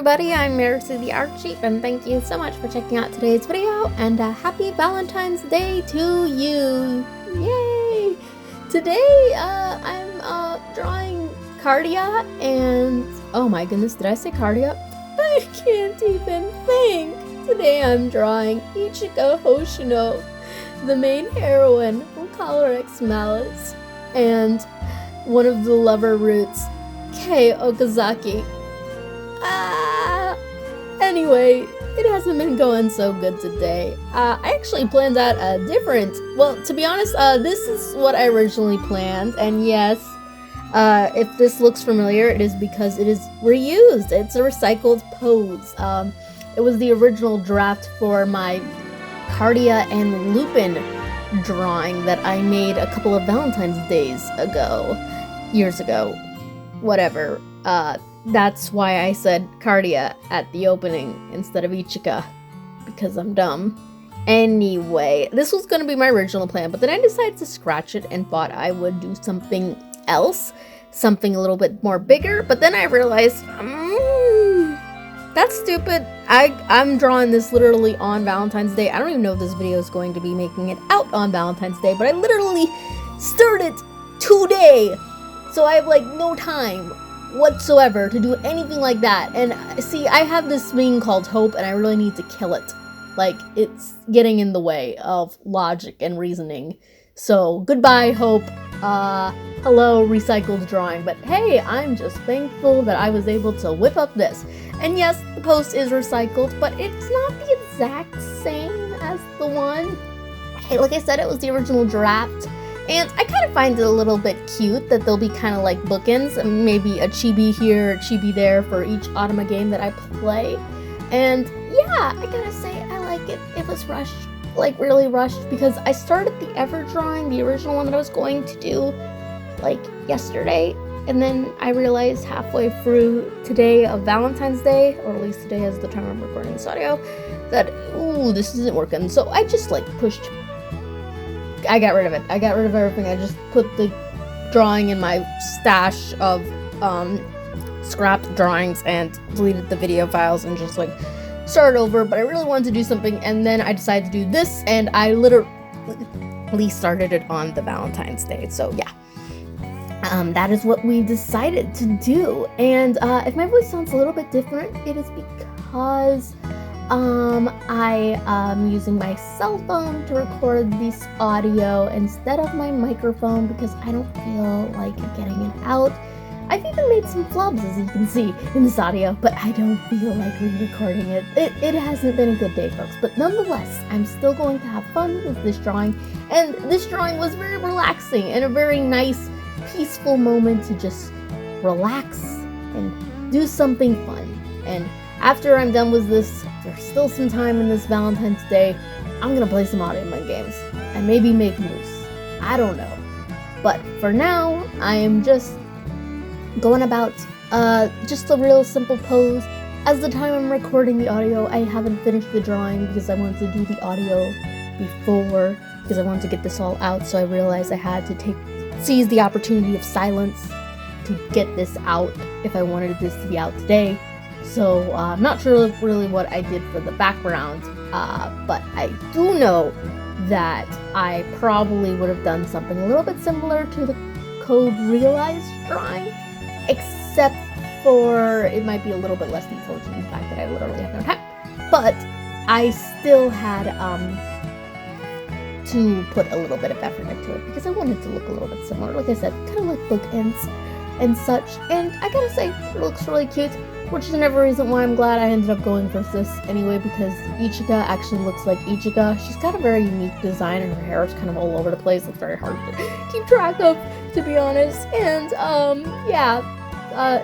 everybody, I'm Merisu the Art Sheep, and thank you so much for checking out today's video, and happy Valentine's Day to you! Yay! Today, I'm drawing Cardia, and oh my goodness, did I say Cardia? I can't even think! Today I'm drawing Ichika Hoshino, the main heroine from Code Realize Malice, and one of the lover roots, Okazaki. Anyway, it hasn't been going so good today. I actually planned out a different, well, to be honest, this is what I originally planned, and yes, if this looks familiar, it is because it is reused. It's a recycled pose. It was the original draft for my Cardia and Lupin drawing that I made a couple of Valentine's days ago. Years ago. Whatever. That's why I said Cardia at the opening instead of Ichika, because I'm dumb. Anyway, this was going to be my original plan, but then I decided to scratch it and thought I would do something else, something a little bit more bigger, but then I realized, that's stupid. I'm drawing this literally on Valentine's Day. I don't even know if this video is going to be making it out on Valentine's Day, but I literally started today, so I have like no time whatsoever to do anything like that. And see, I have this thing called hope, and I really need to kill it. Like, it's getting in the way of logic and reasoning. So goodbye, hope. Hello, recycled drawing. But hey, I'm just thankful that I was able to whip up this. And yes, the post is recycled, but it's not the exact same as the one. Hey, like I said, it was the original draft. And I kind of find it a little bit cute that they'll be kind of like bookends, maybe a chibi here, a chibi there for each Automa game that I play. And yeah, I gotta say, I like it. It was rushed, like really rushed, because I started the ever drawing, the original one that I was going to do, like yesterday. And then I realized halfway through today of Valentine's Day, or at least today as the time I'm recording this audio, that, ooh, this isn't working. So I just like I got rid of it. I got rid of everything. I just put the drawing in my stash of scrapped drawings and deleted the video files and just like started over. But I really wanted to do something, and then I decided to do this, and I literally started it on the Valentine's Day. So yeah, that is what we decided to do. And if my voice sounds a little bit different, it is because I am using my cell phone to record this audio instead of my microphone because I don't feel like getting it out. I've even made some flubs, as you can see in this audio, but I don't feel like re-recording it. It hasn't been a good day, folks, but nonetheless, I'm still going to have fun with this drawing, and this drawing was very relaxing and a very nice, peaceful moment to just relax and do something fun. And after I'm done with this, there's still some time in this Valentine's Day, I'm gonna play some Automa games and maybe make moose. I don't know. But for now, I am just going about just a real simple pose. As the time I'm recording the audio, I haven't finished the drawing because I wanted to do the audio before, because I wanted to get this all out, so I realized I had to seize the opportunity of silence to get this out if I wanted this to be out today. So I'm not sure really what I did for the background, but I do know that I probably would have done something a little bit similar to the Code Realize drawing, except for it might be a little bit less detailed due to the fact that I literally have no time. But I still had to put a little bit of effort into it because I wanted to look a little bit similar. Like I said, kind of like bookends and such. And I gotta say, it looks really cute, which is another reason why I'm glad I ended up going for this anyway, because Ichika actually looks like Ichika. She's got a very unique design, and her hair is kind of all over the place. It's very hard to keep track of, to be honest. And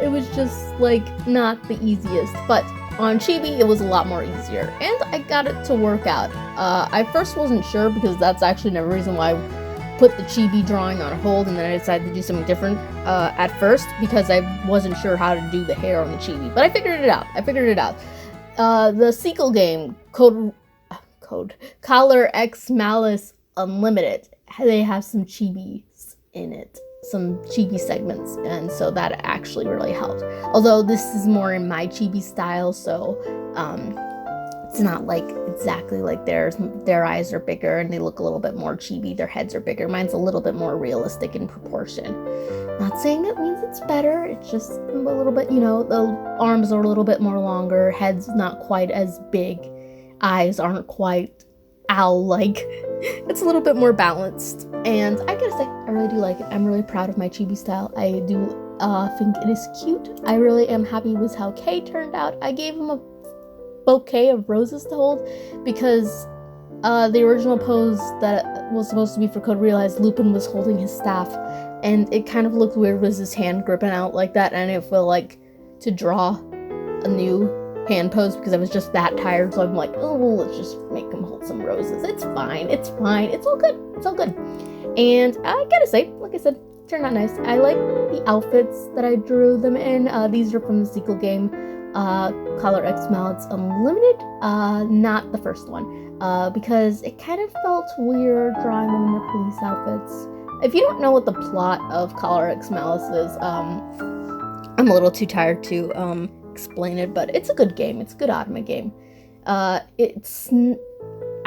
it was just like not the easiest, but on Chibi it was a lot more easier, and I got it to work out. I first wasn't sure, because that's actually another reason why I put the chibi drawing on hold, and then I decided to do something different at first, because I wasn't sure how to do the hair on the chibi, but I figured it out. The sequel game, Code Realize Malice Unlimited, they have some chibis in it, some chibi segments, and so that actually really helped. Although this is more in my chibi style, so it's not like exactly like theirs. Their eyes are bigger and they look a little bit more chibi. Their heads are bigger. Mine's a little bit more realistic in proportion. Not saying that means it's better. It's just a little bit, you know, the arms are a little bit more longer. Head's not quite as big. Eyes aren't quite owl-like. It's a little bit more balanced. And I gotta say, I really do like it. I'm really proud of my chibi style. I do think it is cute. I really am happy with how Kay turned out. I gave him a bouquet of roses to hold because the original pose that was supposed to be for Code Realize, Lupin was holding his staff, and it kind of looked weird with his hand gripping out like that, and I felt like to draw a new hand pose because I was just that tired, so I'm like, oh, well, let's just make him hold some roses. It's fine, it's fine, it's all good, it's all good. And I gotta say, like I said, it turned out nice. I like the outfits that I drew them in. These are from the sequel game, Color X Malice Unlimited, not the first one, because it kind of felt weird drawing them in their police outfits. If you don't know what the plot of Color X Malice is, I'm a little too tired to explain it, but it's a good game. It's a good anime game. I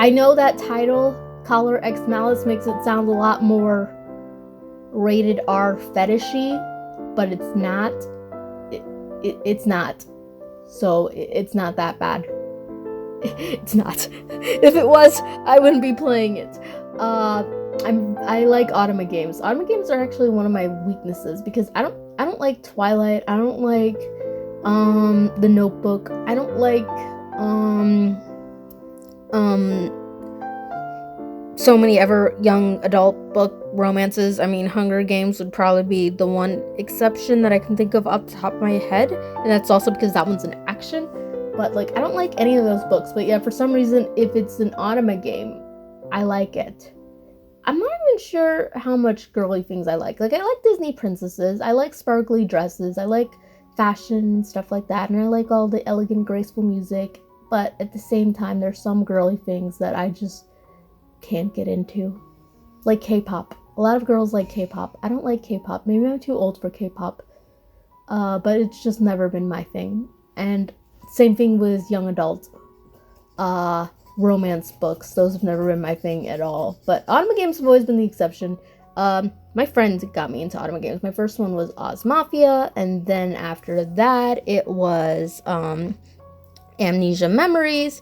know that title, Color X Malice, makes it sound a lot more rated R fetishy, but it's not. It's not. So it's not that bad. It's not. If it was, I wouldn't be playing it. I like anime games. Anime games are actually one of my weaknesses because I don't like Twilight. I don't like The Notebook. I don't like so many ever young adult book romances. I mean, Hunger Games would probably be the one exception that I can think of off the top of my head, and that's also because that one's an action. But like, I don't like any of those books. But yeah, for some reason, if it's an anime game, I like it. I'm not even sure how much girly things I like. Like, I like Disney princesses. I like sparkly dresses. I like fashion and stuff like that. And I like all the elegant, graceful music. But at the same time, there's some girly things that I just can't get into. Like K-pop. A lot of girls like K-pop. I don't like K-pop. Maybe I'm too old for K-pop. But it's just never been my thing. And same thing with young adult romance books. Those have never been my thing at all. But anime games have always been the exception. My friend got me into anime games. My first one was Oz Mafia, and then after that it was Amnesia Memories,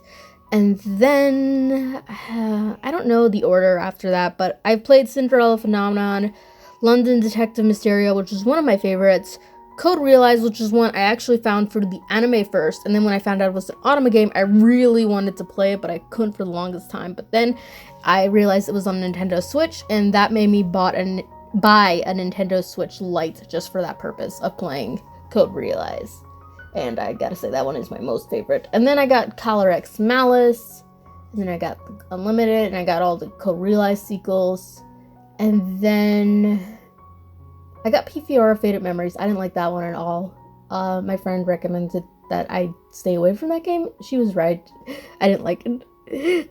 and then I don't know the order after that, but I played Cinderella Phenomenon, London Detective Mysterio, which is one of my favorites, Code Realize, which is one I actually found for the anime first, and then when I found out it was an anime game, I really wanted to play it, but I couldn't for the longest time. But then I realized it was on Nintendo Switch, and that made me buy a Nintendo Switch Lite just for that purpose of playing Code Realize. And I gotta say, that one is my most favorite. And then I got Color X Malice, and then I got Unlimited, and I got all the Code Realize sequels, and then I got P. Fiora Faded Memories. I didn't like that one at all. My friend recommended that I stay away from that game. She was right. I didn't like it.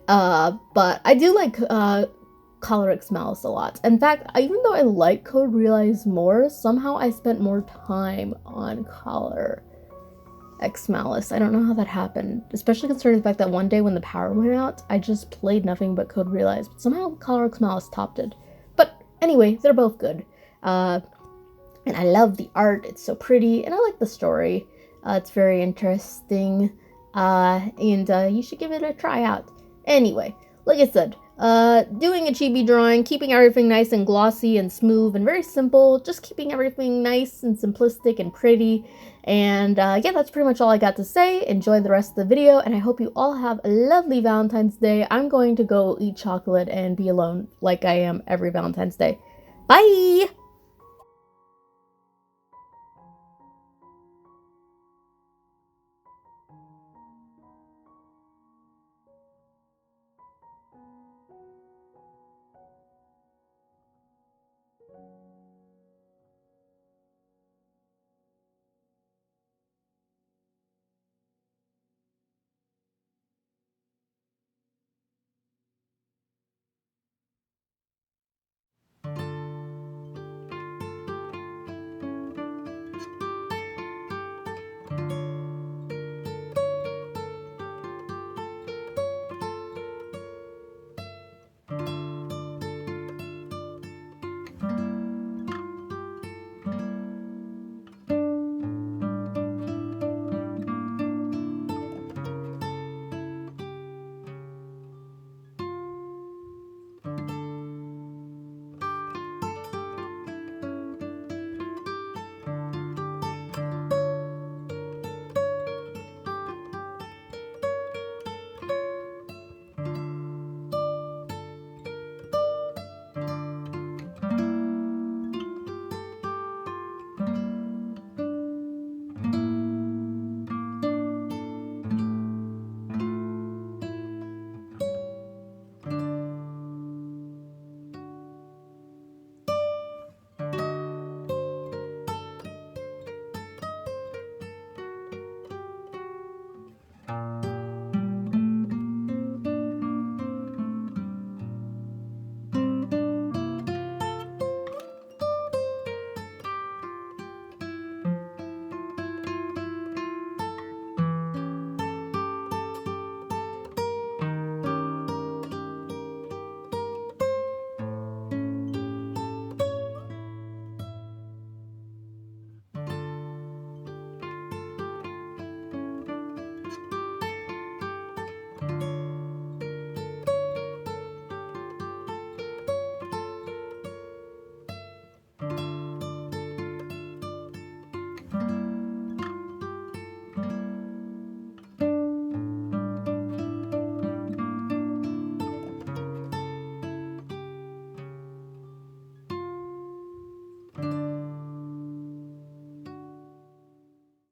But I do like Color X Malice a lot. In fact, even though I like Code Realize more, somehow I spent more time on Color X Malice. I don't know how that happened. Especially considering the fact that one day when the power went out, I just played nothing but Code Realize. But somehow Color X Malice topped it. But anyway, they're both good. And I love the art. It's so pretty, and I like the story. It's very interesting, and you should give it a try out. Anyway, like I said, doing a chibi drawing, keeping everything nice and glossy and smooth and very simple, just keeping everything nice and simplistic and pretty. And yeah, that's pretty much all I got to say. Enjoy the rest of the video, and I hope you all have a lovely Valentine's Day. I'm going to go eat chocolate and be alone like I am every Valentine's Day. Bye!